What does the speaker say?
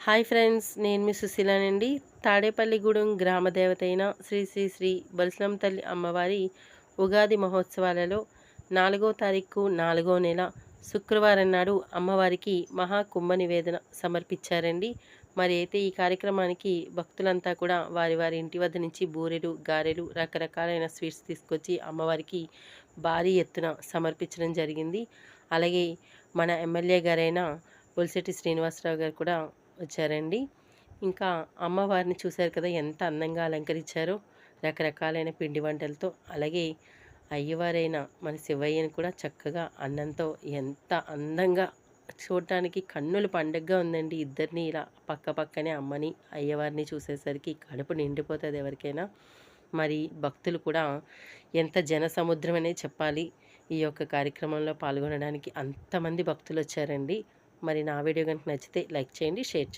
Hi friends, నేను మీ సుశీలానండి. తాడేపల్లిగూడెం గ్రామ దేవత అయిన శ్రీ శ్రీ శ్రీ బలసలం తల్లి అమ్మవారి ఉగాది మహోత్సవాలలో 4వ తారీఖు 4వ నెల శుక్రవారం నాడు అమ్మవారికి మహా కుంభ నివేదన సమర్పించారండి. మరి అయితే ఈ కార్యక్రమానికి భక్తులంతా కూడా వారి వారి ఇంటి వద్ద నుంచి బూరెలు, గారెలు, రకరకాలైన స్వీట్స్ తీసుకొచ్చి అమ్మవారికి భారీ ఎత్తున సమర్పించడం జరిగింది. అలాగే మన ఎమ్మెల్యే గారైన బొలిశెట్టి శ్రీనివాసరావు గారు కూడా వచ్చారండి. ఇంకా అమ్మవారిని చూశారు కదా, ఎంత అందంగా అలంకరించారో రకరకాలైన పిండి వంటలతో. అలాగే అయ్యవారైన మన శివయ్యని కూడా చక్కగా అన్నంతో ఎంత అందంగా చూడటానికి కన్నుల పండగగా ఉందండి. ఇద్దరిని ఇలా పక్క పక్కనే అమ్మని అయ్యవారిని చూసేసరికి కడుపు నిండిపోతుంది ఎవరికైనా. మరి భక్తులు కూడా ఎంత జన సముద్రం అనే చెప్పాలి. ఈ యొక్క కార్యక్రమంలో పాల్గొనడానికి అంతమంది భక్తులు వచ్చారండి. మరి నా వీడియో కనుక నచ్చితే లైక్ చేయండి, షేర్ చేయండి.